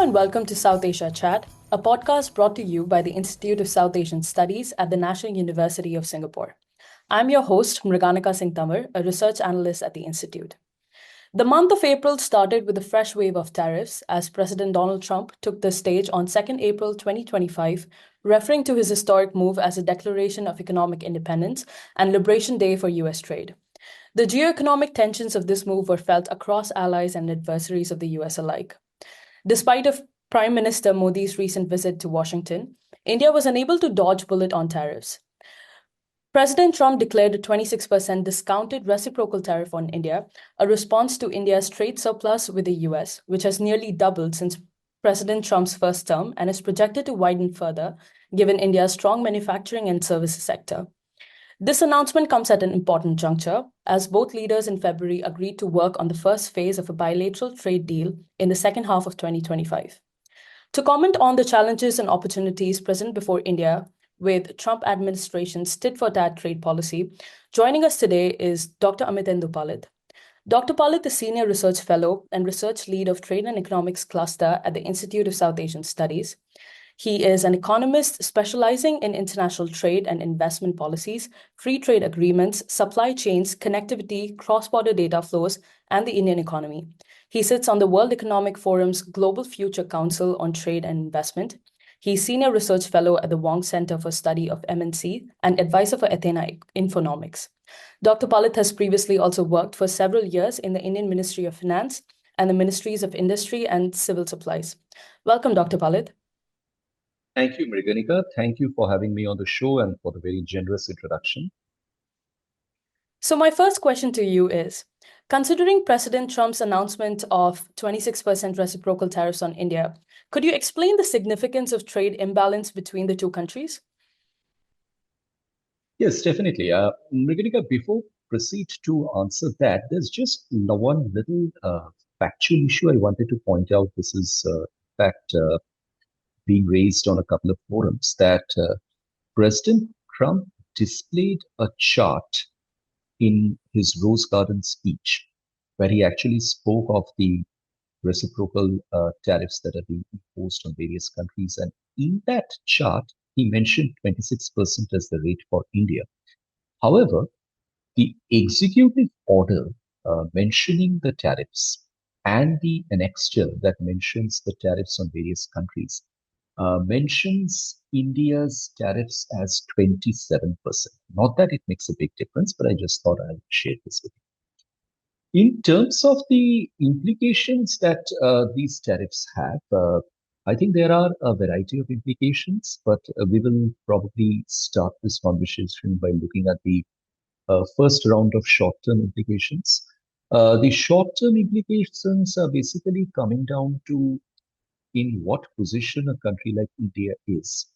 and welcome to South Asia Chat, a podcast brought to you by the Institute of South Asian Studies at the National University of Singapore. I'm your host, Mriganika Singh Tamar, a research analyst at the Institute. The month of April started with a fresh wave of tariffs as President Donald Trump took the stage on 2nd April 2025, referring to his historic move as a declaration of economic independence and Liberation Day for US trade. The geoeconomic tensions of this move were felt across allies and adversaries of the US alike. Despite of Prime Minister Modi's recent visit to Washington, India was unable to dodge bullet on tariffs. President Trump declared a 26% discounted reciprocal tariff on India, a response to India's trade surplus with the US, which has nearly doubled since President Trump's first term and is projected to widen further, given India's strong manufacturing and services sector. This announcement comes at an important juncture, as both leaders in February agreed to work on the first phase of a bilateral trade deal in the second half of 2025. To comment on the challenges and opportunities present before India with Trump administration's tit-for-tat trade policy, joining us today is Dr. Amitendu Palit. Dr. Palit is Senior Research Fellow and Research Lead of Trade and Economics Cluster at the Institute of South Asian Studies. He is an economist specializing in international trade and investment policies, free trade agreements, supply chains, connectivity, cross-border data flows, and the Indian economy. He sits on the World Economic Forum's Global Future Council on Trade and Investment. He's Senior Research Fellow at the Wong Center for Study of MNC and advisor for Athena Infonomics. Dr. Palit has previously also worked for several years in the Indian Ministry of Finance and the Ministries of Industry and Civil Supplies. Welcome, Dr. Palit. Thank you, Mriganika. Thank you for having me on the show and for the very generous introduction. So my first question to you is, considering President Trump's announcement of 26% reciprocal tariffs on India, could you explain the significance of trade imbalance between the two countries? Yes, definitely. Mriganika, before proceed to answer that, there's just one little factual issue I wanted to point out. This is, in fact, being raised on a couple of forums that President Trump displayed a chart in his Rose Garden speech where he actually spoke of the reciprocal tariffs that are being imposed on various countries. And in that chart, he mentioned 26% as the rate for India. However, the executive order mentioning the tariffs and the annexure that mentions the tariffs on various countries mentions India's tariffs as 27%. Not that it makes a big difference, but I just thought I would share this with you. In terms of the implications that these tariffs have, I think there are a variety of implications, but we will probably start this conversation by looking at the first round of short-term implications. The short-term implications are basically coming down to in what position a country like India is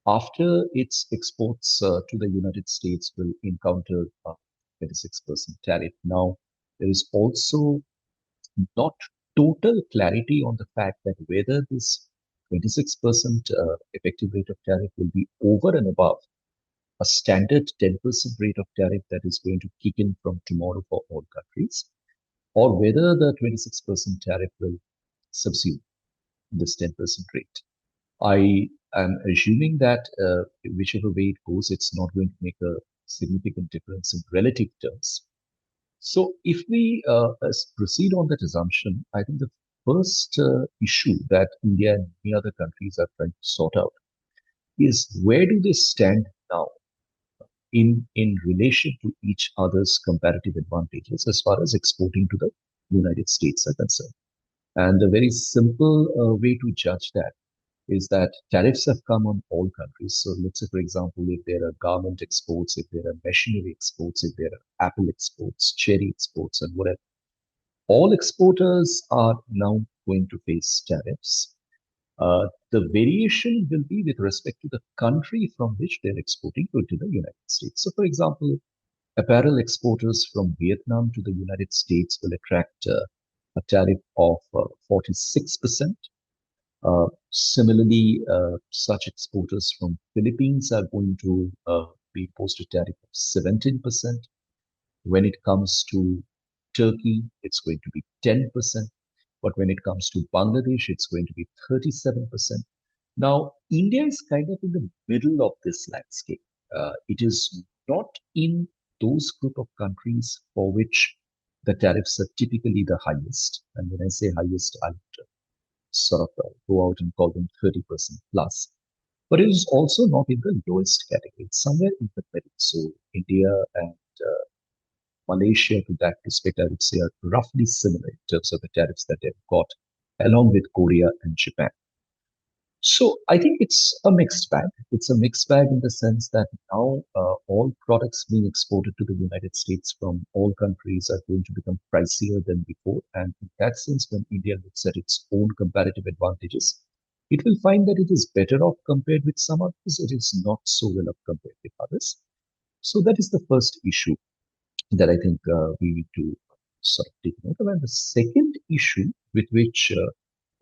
after its exports to the United States will encounter a 26% tariff. Now, there is also not total clarity on the fact that whether this 26% effective rate of tariff will be over and above a standard 10% rate of tariff that is going to kick in from tomorrow for all countries, or whether the 26% tariff will subsume this 10% rate. I am assuming that whichever way it goes, it's not going to make a significant difference in relative terms. So if we proceed on that assumption, I think the first issue that India and many other countries are trying to sort out is where do they stand now in relation to each other's comparative advantages as far as exporting to the United States are concerned. And the very simple way to judge that is that tariffs have come on all countries. So let's say, for example, if there are garment exports, if there are machinery exports, if there are apple exports, cherry exports, and whatever, all exporters are now going to face tariffs. The variation will be with respect to the country from which they're exporting to the United States. So, for example, apparel exporters from Vietnam to the United States will attract a tariff of 46%. Similarly, such exporters from Philippines are going to be imposed a tariff of 17%. When it comes to Turkey, it's going to be 10%. But when it comes to Bangladesh, it's going to be 37%. Now, India is kind of in the middle of this landscape. It is not in those group of countries for which the tariffs are typically the highest. And when I say highest, I would sort of go out and call them 30% plus. But it is also not in the lowest category. It's somewhere in the middle. So India and Malaysia, to that respect, I would say are roughly similar in terms of the tariffs that they've got, along with Korea and Japan. So I think it's a mixed bag. It's a mixed bag in the sense that now all products being exported to the United States from all countries are going to become pricier than before. And in that sense, when India looks at its own comparative advantages, it will find that it is better off compared with some others. It is not so well off compared with others. So that is the first issue that I think we need to sort of take note of. And the second issue with which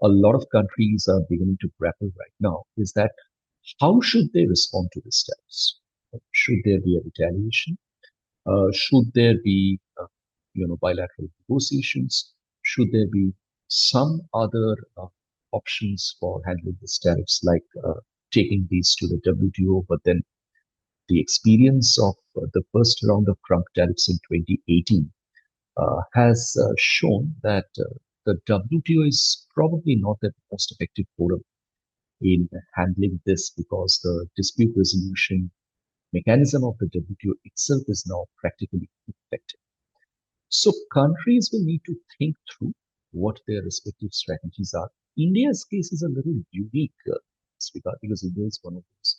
a lot of countries are beginning to grapple right now is that how should they respond to this tariffs? Should there be a retaliation? Should there be, bilateral negotiations? Should there be some other options for handling these tariffs, like taking these to the WTO? But then the experience of the first round of Trump tariffs in 2018 has shown that the WTO is probably not the most effective forum in handling this because the dispute resolution mechanism of the WTO itself is now practically ineffective. So countries will need to think through what their respective strategies are. India's case is a little unique in this regard because India is one of those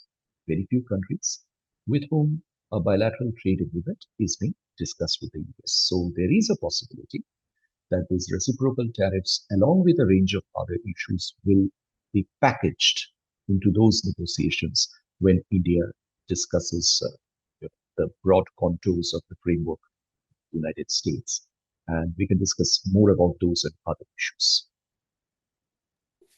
very few countries with whom a bilateral trade agreement is being discussed with the US. So there is a possibility that these reciprocal tariffs, along with a range of other issues, will be packaged into those negotiations when India discusses the broad contours of the framework of the United States. And we can discuss more about those and other issues.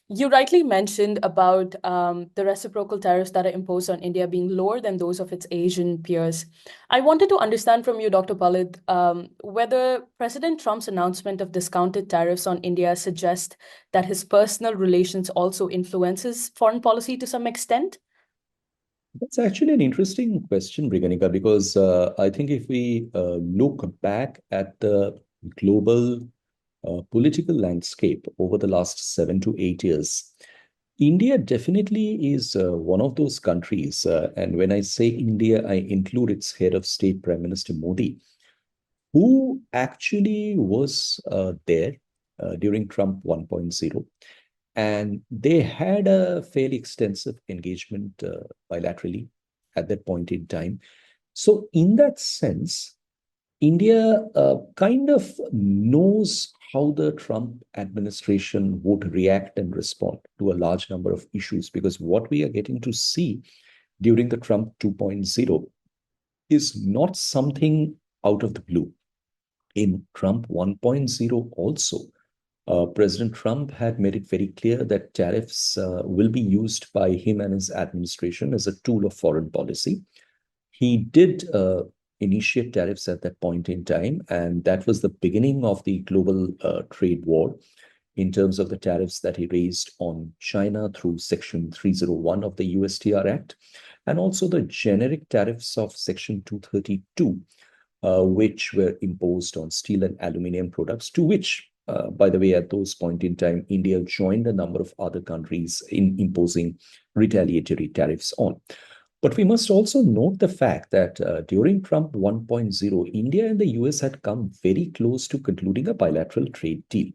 You rightly mentioned about the reciprocal tariffs that are imposed on India being lower than those of its Asian peers. I wanted to understand from you, Dr. Palid, whether President Trump's announcement of discounted tariffs on India suggests that his personal relations also influences foreign policy to some extent. That's actually an interesting question, Briganika, because I think if we look back at the global political landscape over the last 7 to 8 years, India definitely is one of those countries. And when I say India, I include its head of state, Prime Minister Modi, who actually was there during Trump 1.0. And they had a fairly extensive engagement bilaterally at that point in time. So, in that sense, India kind of knows how the Trump administration would react and respond to a large number of issues because what we are getting to see during the Trump 2.0 is not something out of the blue. In Trump 1.0 also, President Trump had made it very clear that tariffs will be used by him and his administration as a tool of foreign policy. He did initiate tariffs at that point in time, and that was the beginning of the global trade war in terms of the tariffs that he raised on China through Section 301 of the USTR Act, and also the generic tariffs of Section 232, which were imposed on steel and aluminum products, to which, by the way, at those point in time, India joined a number of other countries in imposing retaliatory tariffs on. But we must also note the fact that during Trump 1.0, India and the US had come very close to concluding a bilateral trade deal.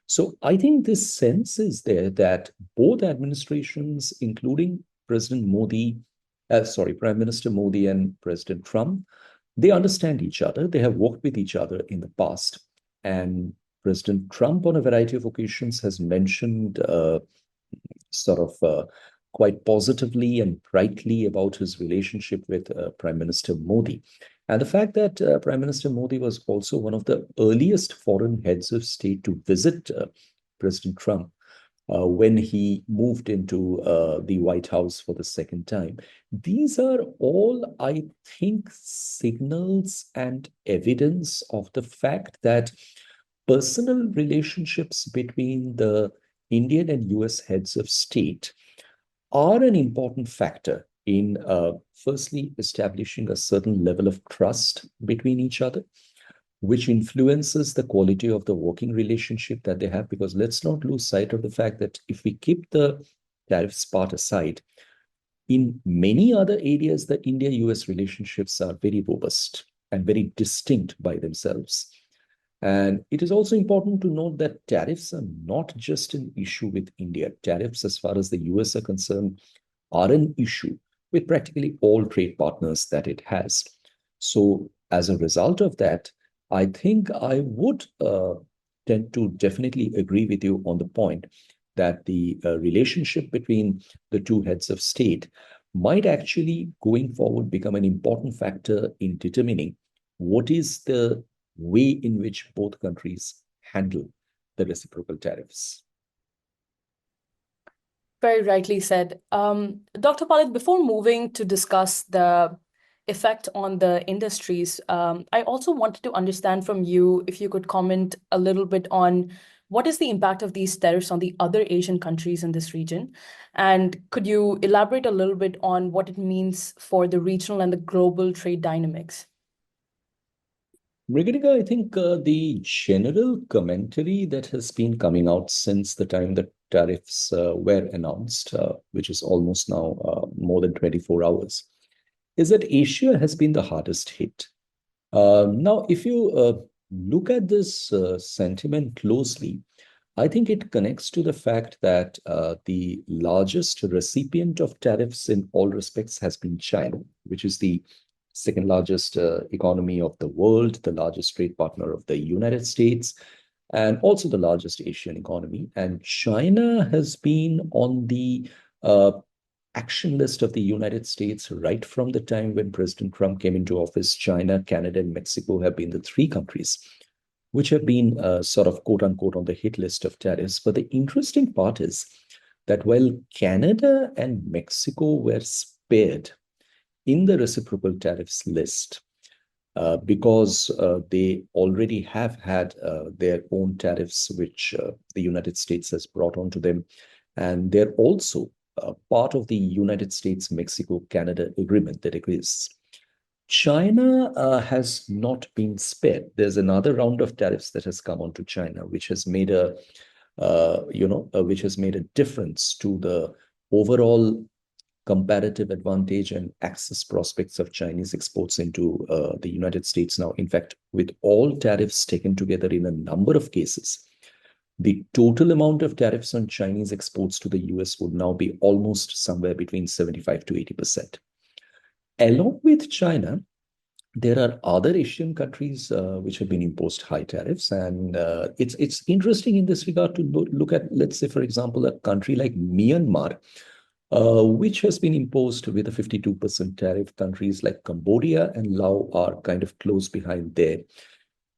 So I think this sense is there that both administrations, including Prime Minister Modi and President Trump, they understand each other. They have worked with each other in the past. And President Trump, on a variety of occasions, has mentioned sort of quite positively and brightly about his relationship with Prime Minister Modi. And the fact that Prime Minister Modi was also one of the earliest foreign heads of state to visit President Trump when he moved into the White House for the second time. These are all, I think, signals and evidence of the fact that personal relationships between the Indian and US heads of state are an important factor in firstly establishing a certain level of trust between each other, which influences the quality of the working relationship that they have. Because let's not lose sight of the fact that if we keep the tariffs part aside, in many other areas, the India US relationships are very robust and very distinct by themselves. And it is also important to note that tariffs are not just an issue with India. Tariffs, as far as the US are concerned, are an issue with practically all trade partners that it has. So, as a result of that, I think I would tend to definitely agree with you on the point that the relationship between the two heads of state might actually, going forward, become an important factor in determining what is the way in which both countries handle the reciprocal tariffs. Very rightly said. Dr. Palit, before moving to discuss the effect on the industries, I also wanted to understand from you if you could comment a little bit on what is the impact of these tariffs on the other Asian countries in this region? And could you elaborate a little bit on what it means for the regional and the global trade dynamics? Mriganika, I think the general commentary that has been coming out since the time that tariffs were announced, which is almost now more than 24 hours, is that Asia has been the hardest hit. Now, if you look at this sentiment closely, I think it connects to the fact that the largest recipient of tariffs in all respects has been China, which is the second largest economy of the world, the largest trade partner of the United States, and also the largest Asian economy. And China has been on the uh, action list of the United States right from the time when President Trump came into office. China, Canada, and Mexico have been the three countries which have been sort of quote unquote on the hit list of tariffs. But the interesting part is that while Canada and Mexico were spared in the reciprocal tariffs list, because they already have had their own tariffs, which the United States has brought onto them. And they're also part of the United States Mexico Canada agreement that exists. China has not been spared. There's another round of tariffs that has come onto China, which has made which has made a difference to the overall comparative advantage and access prospects of Chinese exports into the United States now. In fact, with all tariffs taken together in a number of cases, the total amount of tariffs on Chinese exports to the US would now be almost somewhere between 75 to 80%. Along with China, there are other Asian countries which have been imposed high tariffs, and it's interesting in this regard to look at, let's say, for example, a country like Myanmar, which has been imposed with a 52% tariff. Countries like Cambodia and Laos are kind of close behind there.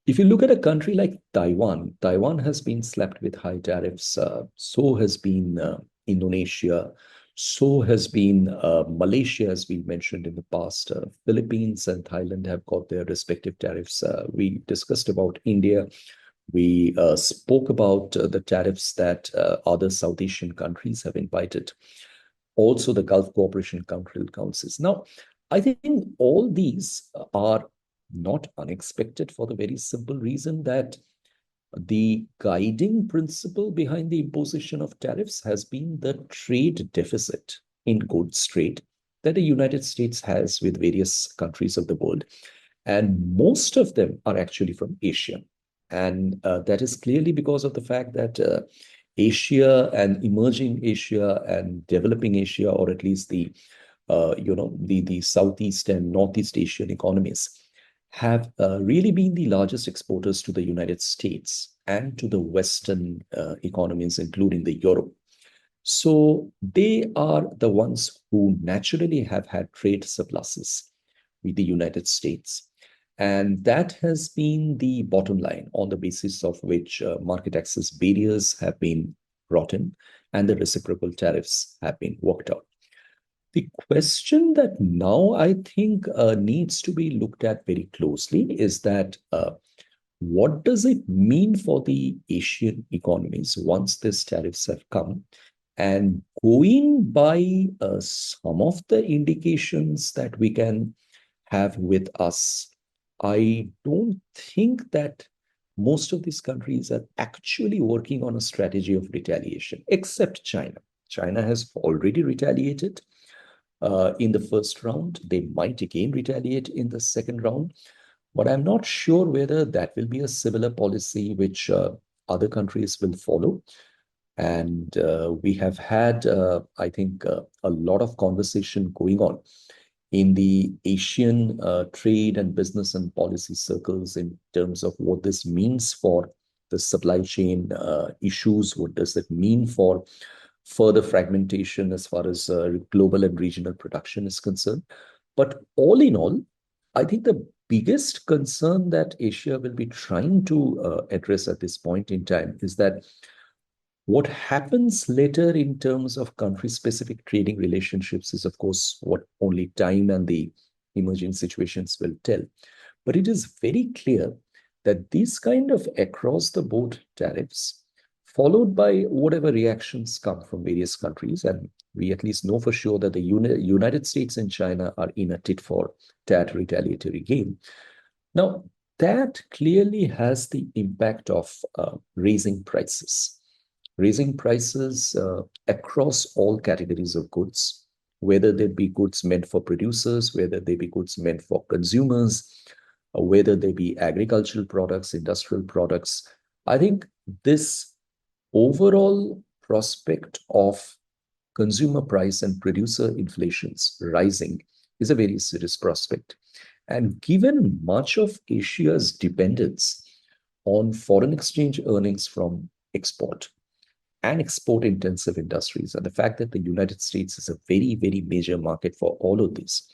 If you look at a country like Taiwan, Taiwan has been slapped with high tariffs. So has been Indonesia. So has been Malaysia, as we mentioned in the past. Philippines and Thailand have got their respective tariffs. We discussed about India. We spoke about the tariffs that other South Asian countries have invited. Also, the Gulf Cooperation Councils. Now, I think all these are not unexpected for the very simple reason that the guiding principle behind the imposition of tariffs has been the trade deficit in goods trade that the United States has with various countries of the world. And most of them are actually from Asia. And that is clearly because of the fact that Asia and emerging Asia and developing Asia, or at least the Southeast and Northeast Asian economies, have really been the largest exporters to the United States and to the Western economies, including the Europe. So they are the ones who naturally have had trade surpluses with the United States. And that has been the bottom line on the basis of which market access barriers have been brought in and the reciprocal tariffs have been worked out. The question that now I think needs to be looked at very closely is that what does it mean for the Asian economies once these tariffs have come? And going by some of the indications that we can have with us, I don't think that most of these countries are actually working on a strategy of retaliation, except China. China has already retaliated in the first round. They might again retaliate in the second round. But I'm not sure whether that will be a similar policy which other countries will follow. And we have had, I think, a lot of conversation going on in the Asian trade and business and policy circles in terms of what this means for the supply chain issues. What does it mean for further fragmentation as far as global and regional production is concerned? But all in all, I think the biggest concern that Asia will be trying to address at this point in time is that what happens later in terms of country-specific trading relationships is, of course, what only time and the emerging situations will tell. But it is very clear that these kind of across-the-board tariffs, followed by whatever reactions come from various countries, and we at least know for sure that the United States and China are in a tit-for-tat retaliatory game. Now, that clearly has the impact of raising prices across all categories of goods, whether they be goods meant for producers, whether they be goods meant for consumers, whether they be agricultural products, industrial products. I think this overall prospect of consumer price and producer inflations rising is a very serious prospect. And given much of Asia's dependence on foreign exchange earnings from export, and export intensive industries, and the fact that the United States is a very, very major market for all of this,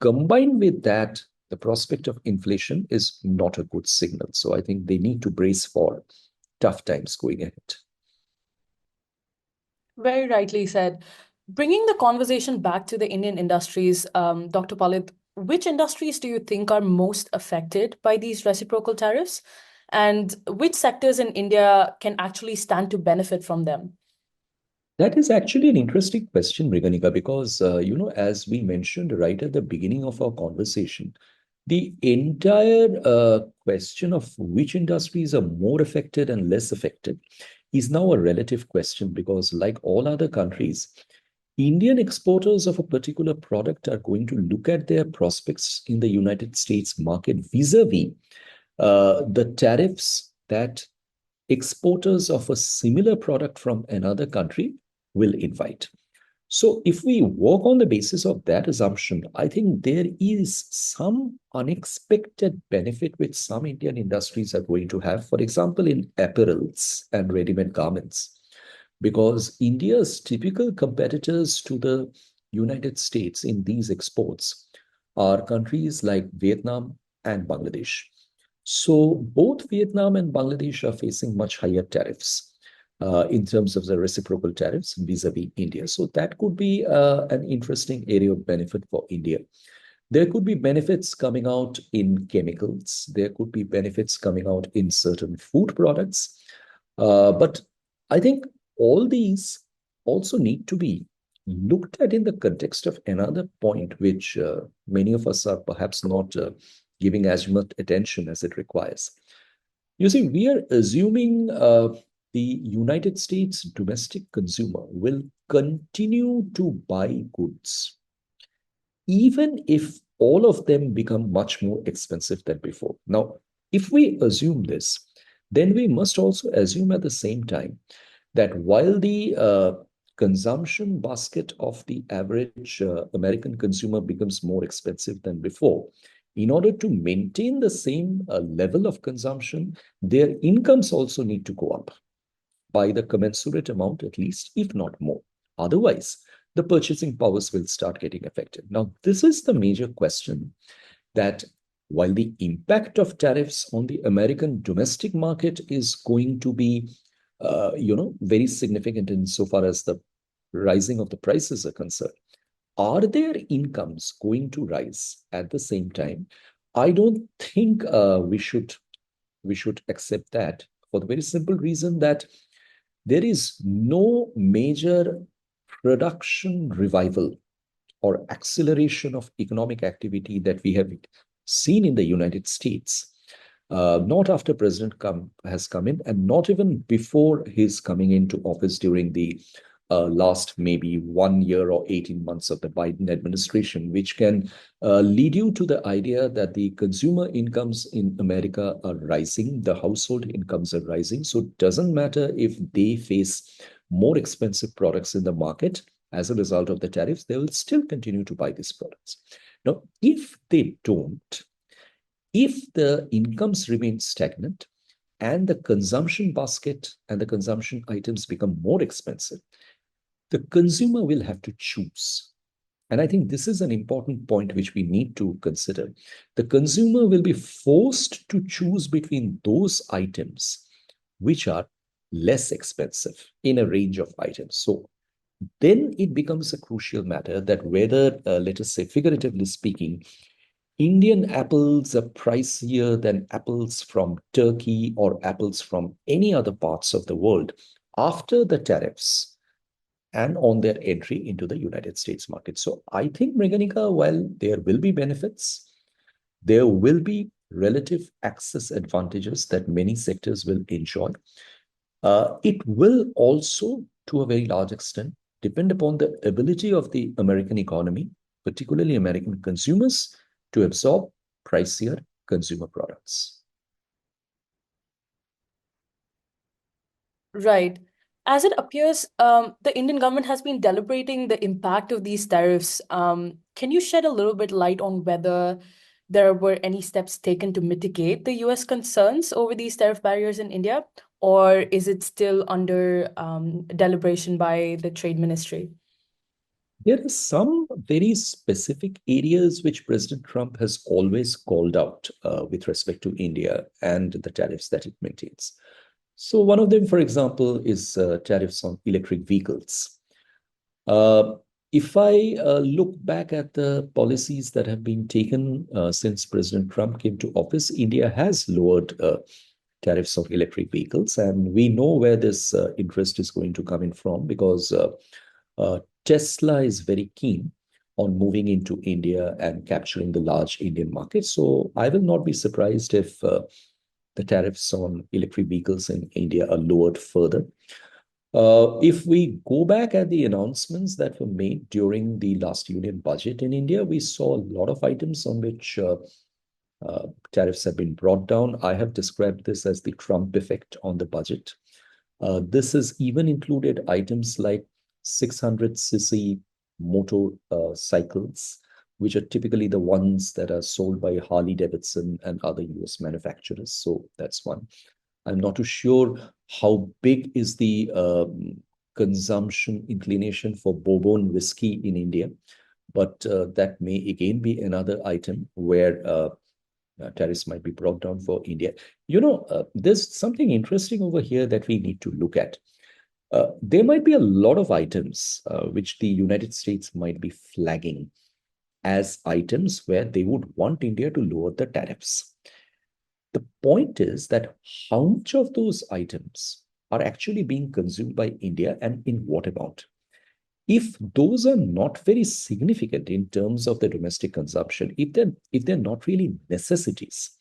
combined with that, the prospect of inflation is not a good signal. So I think they need to brace for tough times going ahead. Very rightly said. Bringing the conversation back to the Indian industries, Dr. Palit, which industries do you think are most affected by these reciprocal tariffs? And which sectors in India can actually stand to benefit from them? That is actually an interesting question, Mriganika, because, as we mentioned right at the beginning of our conversation, the entire question of which industries are more affected and less affected is now a relative question because, like all other countries, Indian exporters of a particular product are going to look at their prospects in the United States market vis-a-vis the tariffs that exporters of a similar product from another country will invite. So if we work on the basis of that assumption, I think there is some unexpected benefit which some Indian industries are going to have, for example, in apparels and ready-made garments, because India's typical competitors to the United States in these exports are countries like Vietnam and Bangladesh. So both Vietnam and Bangladesh are facing much higher tariffs in terms of the reciprocal tariffs vis-a-vis India. So that could be an interesting area of benefit for India. There could be benefits coming out in chemicals. There could be benefits coming out in certain food products. But I think all these also need to be looked at in the context of another point, which many of us are perhaps not giving as much attention as it requires. You see, we are assuming the United States domestic consumer will continue to buy goods, even if all of them become much more expensive than before. Now, if we assume this, then we must also assume at the same time that while the consumption basket of the average American consumer becomes more expensive than before, in order to maintain the same level of consumption, their incomes also need to go up by the commensurate amount, at least, if not more. Otherwise, the purchasing powers will start getting affected. Now, this is the major question that while the impact of tariffs on the American domestic market is going to be, very significant insofar as the rising of the prices are concerned, are their incomes going to rise at the same time? I don't think we should we should accept that for the very simple reason that there is no major production revival or acceleration of economic activity that we have seen in the United States, not after has come in, and not even before his coming into office during the last maybe 1 year or 18 months of the Biden administration, which can lead you to the idea that the consumer incomes in America are rising, the household incomes are rising. So it doesn't matter if they face more expensive products in the market as a result of the tariffs, they will still continue to buy these products. Now, if they don't, if the incomes remain stagnant and the consumption basket and the consumption items become more expensive, the consumer will have to choose. And I think this is an important point which we need to consider. The consumer will be forced to choose between those items which are less expensive in a range of items. So then it becomes a crucial matter that whether, let us say, figuratively speaking, Indian apples are pricier than apples from Turkey or apples from any other parts of the world after the tariffs and on their entry into the United States market. So I think, Mriganika, while there will be benefits, there will be relative access advantages that many sectors will enjoy. It will also, to a very large extent, depend upon the ability of the American economy, particularly American consumers, to absorb pricier consumer products. Right. As it appears, the Indian government has been deliberating the impact of these tariffs. Can you shed a little bit light on whether there were any steps taken to mitigate the US concerns over these tariff barriers in India, or is it still under deliberation by the Trade Ministry? There are some very specific areas which President Trump has always called out with respect to India and the tariffs that it maintains. So one of them, for example, is tariffs on electric vehicles. Uh, if I look back at the policies that have been taken since President Trump came to office, India has lowered tariffs of electric vehicles, and we know where this interest is going to come in from because Tesla is very keen on moving into India and capturing the large Indian market. So I will not be surprised if the tariffs on electric vehicles in India are lowered further. If we go back at the announcements that were made during the last union budget in India, we saw a lot of items on which tariffs have been brought down. I have described this as the Trump effect on the budget. This has even included items like 600cc motorcycles, which are typically the ones that are sold by Harley Davidson and other US manufacturers. So that's one. I'm not too sure how big is the consumption inclination for bourbon whiskey in India, but that may again be another item where tariffs might be brought down for India. There's something interesting over here that we need to look at. There might be a lot of items which the United States might be flagging as items where they would want India to lower the tariffs. The point is that how much of those items are actually being consumed by India and in what amount? If those are not very significant in terms of the domestic consumption, if they're not really necessities,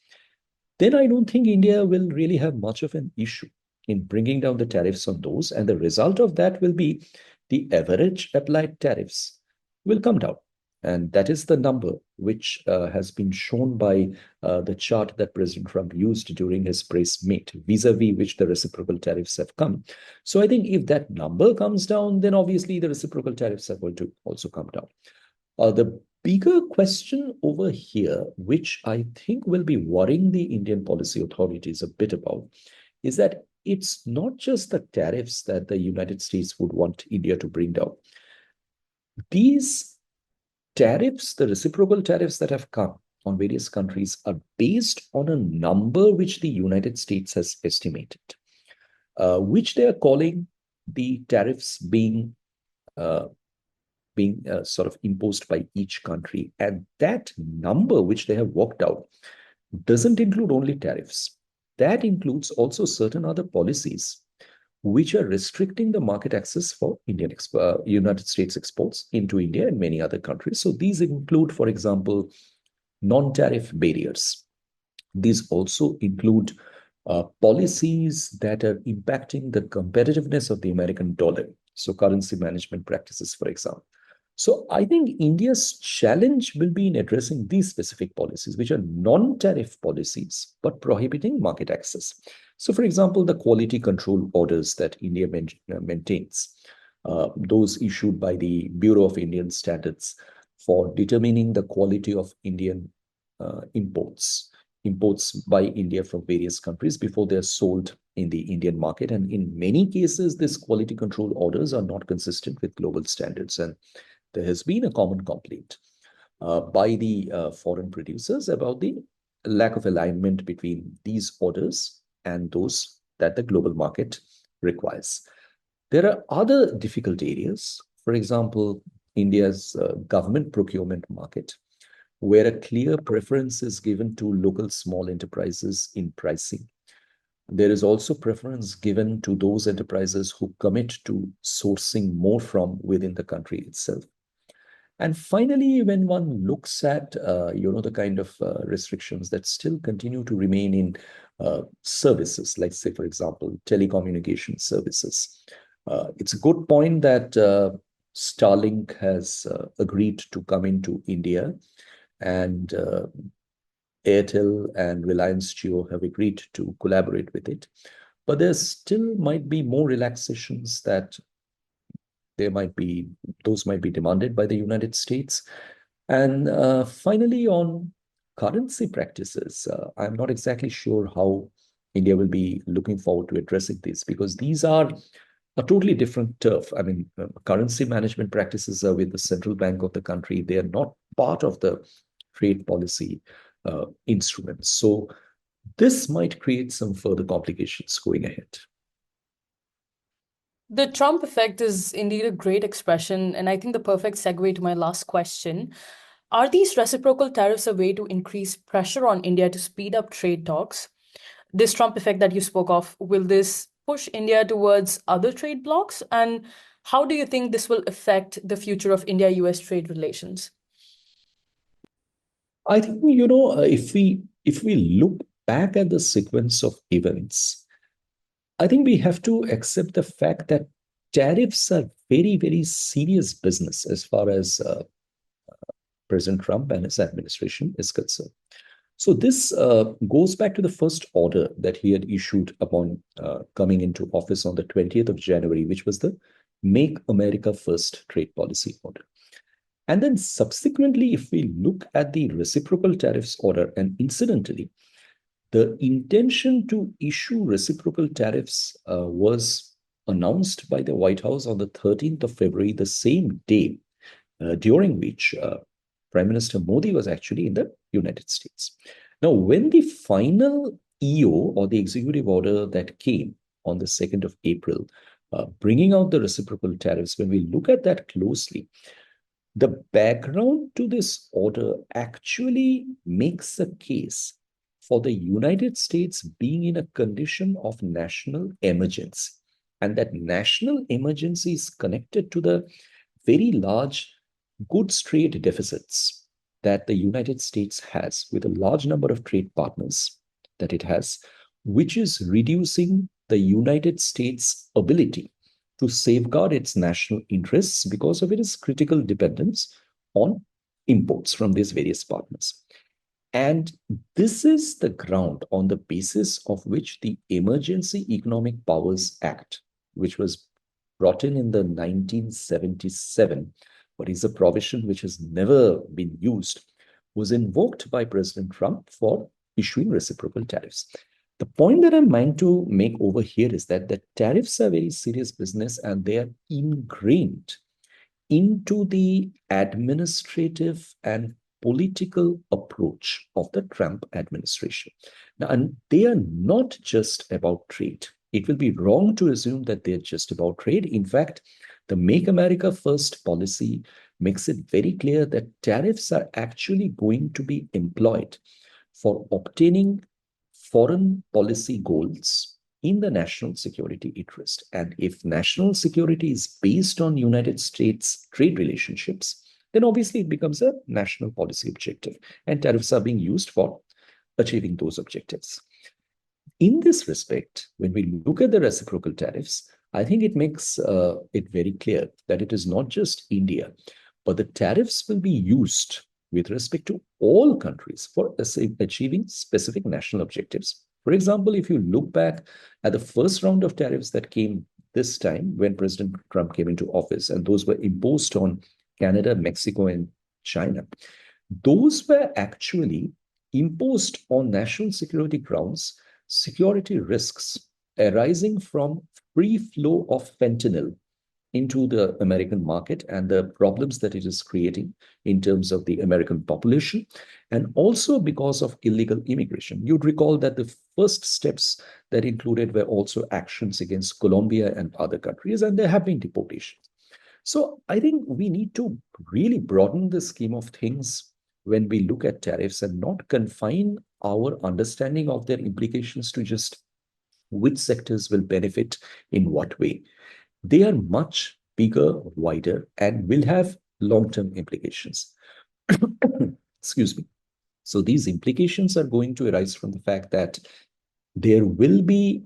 then I don't think India will really have much of an issue in bringing down the tariffs on those. And the result of that will be the average applied tariffs will come down. And that is the number which has been shown by the chart that President Trump used during his press meet, vis-a-vis which the reciprocal tariffs have come. So I think if that number comes down, then obviously the reciprocal tariffs are going to also come down. The bigger question over here, which I think will be worrying the Indian policy authorities a bit about, is that it's not just the tariffs that the United States would want India to bring down. These tariffs, the reciprocal tariffs that have come on various countries, are based on a number which the United States has estimated, which they are calling the tariffs being sort of imposed by each country. And that number which they have worked out doesn't include only tariffs. that includes also certain other policies which are restricting the market access for United States exports into India and many other countries. So these include, for example, non-tariff barriers. These also include policies that are impacting the competitiveness of the American dollar. So currency management practices, for example. So I think India's challenge will be in addressing these specific policies, which are non-tariff policies, but prohibiting market access. So, for example, the quality control orders that India maintains, those issued by the Bureau of Indian Standards for determining the quality of Indian imports by India from various countries before they're sold in the Indian market. And in many cases, these quality control orders are not consistent with global standards. And there has been a common complaint by the foreign producers about the lack of alignment between these orders and those that the global market requires. There are other difficult areas. For example, India's government procurement market, where a clear preference is given to local small enterprises in pricing. There is also preference given to those enterprises who commit to sourcing more from within the country itself. And finally, when one looks at the kind of restrictions that still continue to remain in services, like say, for example, telecommunication services, it's a good point that Starlink has agreed to come into India, and Airtel and Reliance Jio have agreed to collaborate with it. But there still might be more relaxations that those might be demanded by the United States. And finally, on currency practices, I'm not exactly sure how India will be looking forward to addressing this, because these are a totally different turf. I mean, currency management practices are with the central bank of the country. They are not part of the trade policy instruments. So this might create some further complications going ahead. The Trump effect is indeed a great expression, and I think the perfect segue to my last question. Are these reciprocal tariffs a way to increase pressure on India to speed up trade talks? This Trump effect that you spoke of, will this push India towards other trade blocs? And how do you think this will affect the future of India US trade relations? I think if we look back at the sequence of events, I think we have to accept the fact that tariffs are very, very serious business as far as President Trump and his administration is concerned. So this goes back to the first order that he had issued upon coming into office on the 20th of January, which was the Make America First trade policy order. And then subsequently, if we look at the reciprocal tariffs order, and incidentally, the intention to issue reciprocal tariffs was announced by the White House on the 13th of February, the same day during which Prime Minister Modi was actually in the United States. Now, when the final EO or the executive order that came on the 2nd of April, bringing out the reciprocal tariffs, when we look at that closely, the background to this order actually makes a case for the United States being in a condition of national emergency. And that national emergency is connected to the very large goods trade deficits that the United States has with a large number of trade partners that it has, which is reducing the United States' ability to safeguard its national interests because of its critical dependence on imports from these various partners. And this is the ground on the basis of which the Emergency Economic Powers Act, which was brought in the 1977, but is a provision which has never been used, was invoked by President Trump for issuing reciprocal tariffs. The point that I'm trying to make over here is that the tariffs are very serious business, and they are ingrained into the administrative and political approach of the Trump administration. Now, and they are not just about trade. It will be wrong to assume that they're just about trade. In fact, the Make America First policy makes it very clear that tariffs are actually going to be employed for obtaining foreign policy goals in the national security interest. And if national security is based on United States trade relationships, then obviously it becomes a national policy objective. And tariffs are being used for achieving those objectives. In this respect, when we look at the reciprocal tariffs, I think it makes it very clear that it is not just India, but the tariffs will be used with respect to all countries for achieving specific national objectives. For example, if you look back at the first round of tariffs that came this time when President Trump came into office, and those were imposed on Canada, Mexico, and China, those were actually imposed on national security grounds, security risks arising from free flow of fentanyl into the American market and the problems that it is creating in terms of the American population, and also because of illegal immigration. You'd recall that the first steps that included were also actions against Colombia and other countries, and there have been deportations. So I think we need to really broaden the scheme of things when we look at tariffs and not confine our understanding of their implications to just which sectors will benefit in what way. They are much bigger, wider, and will have long-term implications. Excuse me. So these implications are going to arise from the fact that there will be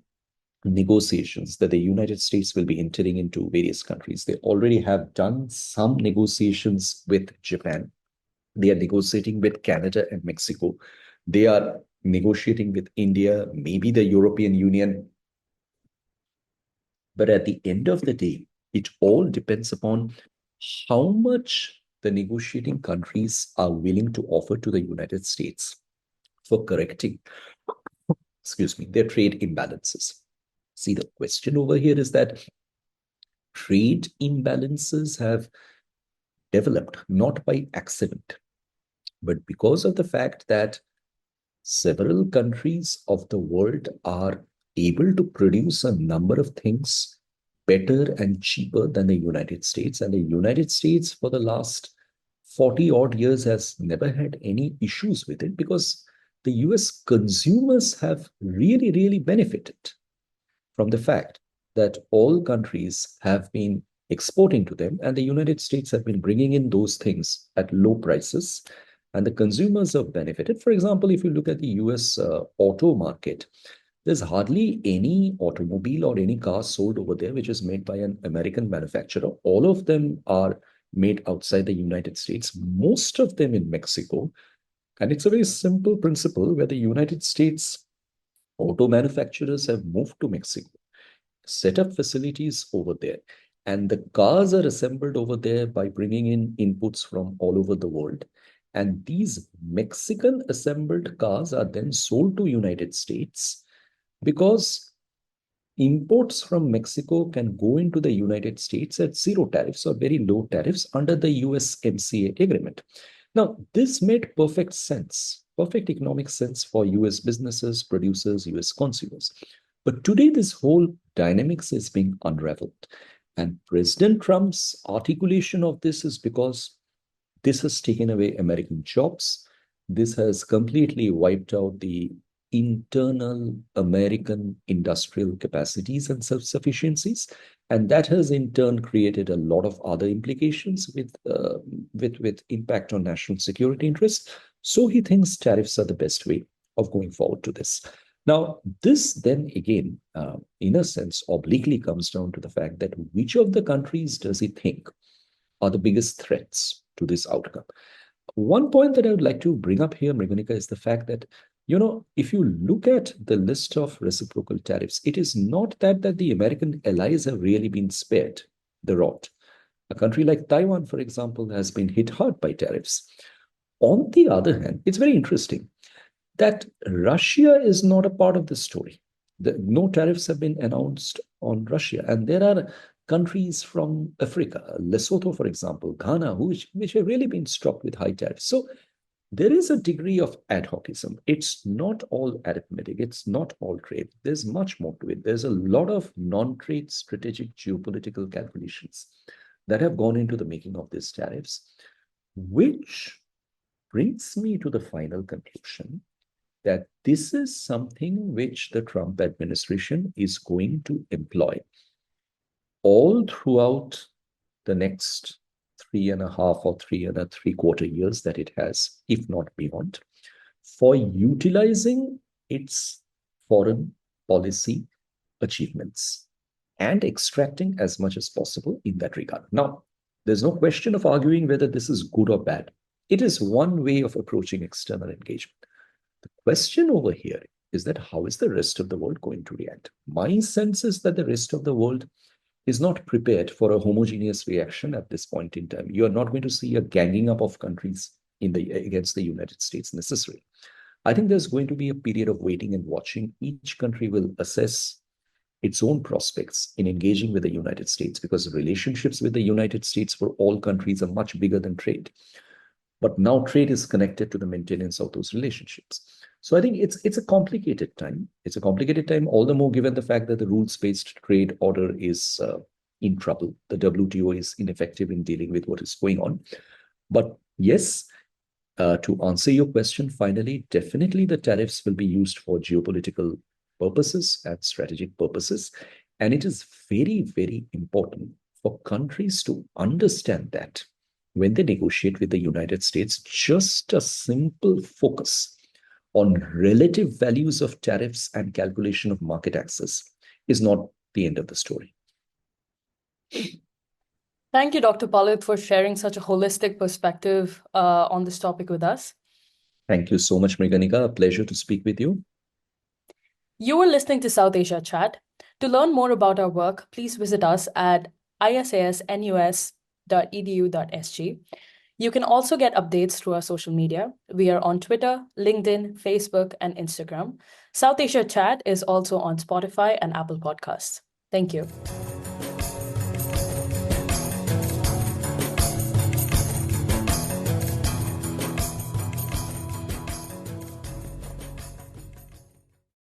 negotiations that the United States will be entering into various countries. They already have done some negotiations with Japan. They are negotiating with Canada and Mexico. They are negotiating with India, maybe the European Union. But at the end of the day, it all depends upon how much the negotiating countries are willing to offer to the United States for correcting, excuse me, their trade imbalances. See, the question over here is that trade imbalances have developed not by accident, but because of the fact that several countries of the world are able to produce a number of things better and cheaper than the United States. And the United States, for the last 40 odd years, has never had any issues with it because the US consumers have really, really benefited from the fact that all countries have been exporting to them, and the United States have been bringing in those things at low prices, and the consumers have benefited. For example, if you look at the US auto market, there's hardly any automobile or any car sold over there which is made by an American manufacturer. All of them are made outside the United States, most of them in Mexico. And it's a very simple principle where the United States auto manufacturers have moved to Mexico, set up facilities over there, and the cars are assembled over there by bringing in inputs from all over the world. And these Mexican assembled cars are then sold to United States because imports from Mexico can go into the United States at zero tariffs or very low tariffs under the USMCA agreement. Now, this made perfect sense, perfect economic sense for US businesses, producers, US consumers. But today, this whole dynamics is being unraveled. And President Trump's articulation of this is because this has taken away American jobs. This has completely wiped out the internal American industrial capacities and self-sufficiencies, and that has in turn created a lot of other implications with impact on national security interests. So he thinks tariffs are the best way of going forward to this. Now, this then again, in a sense, obliquely comes down to the fact that which of the countries does he think are the biggest threats to this outcome? One point that I would like to bring up here, Mriganika, is the fact that, if you look at the list of reciprocal tariffs, it is not that the American allies have really been spared the rot. A country like Taiwan, for example, has been hit hard by tariffs. On the other hand, it's very interesting that Russia is not a part of the story. No tariffs have been announced on Russia. And there are countries from Africa, Lesotho, for example, Ghana, which have really been struck with high tariffs. So there is a degree of ad hocism. It's not all arithmetic. It's not all trade. There's much more to it. There's a lot of non-trade strategic geopolitical calculations that have gone into the making of these tariffs, which brings me to the final conclusion that this is something which the Trump administration is going to employ all throughout the next 3.5 or 3.75 years that it has, if not beyond, for utilizing its foreign policy achievements and extracting as much as possible in that regard. Now, there's no question of arguing whether this is good or bad. It is one way of approaching external engagement. The question over here is that how is the rest of the world going to react? My sense is that the rest of the world is not prepared for a homogeneous reaction at this point in time. You are not going to see a ganging up of countries against the United States necessarily. I think there's going to be a period of waiting and watching. Each country will assess its own prospects in engaging with the United States, because relationships with the United States for all countries are much bigger than trade. But now trade is connected to the maintenance of those relationships. So I think it's a complicated time. It's a complicated time, all the more given the fact that the rules-based trade order is in trouble. The WTO is ineffective in dealing with what is going on. But yes, to answer your question, finally, definitely the tariffs will be used for geopolitical purposes and strategic purposes. And it is very, very important for countries to understand that when they negotiate with the United States, just a simple focus on relative values of tariffs and calculation of market access is not the end of the story. Thank you, Dr. Palith, for sharing such a holistic perspective on this topic with us. Thank you so much, Mriganika. A pleasure to speak with you. You were listening to South Asia Chat. To learn more about our work, please visit us at isasnus.edu.sg. You can also get updates through our social media. We are on Twitter, LinkedIn, Facebook, and Instagram. South Asia Chat is also on Spotify and Apple Podcasts. Thank you.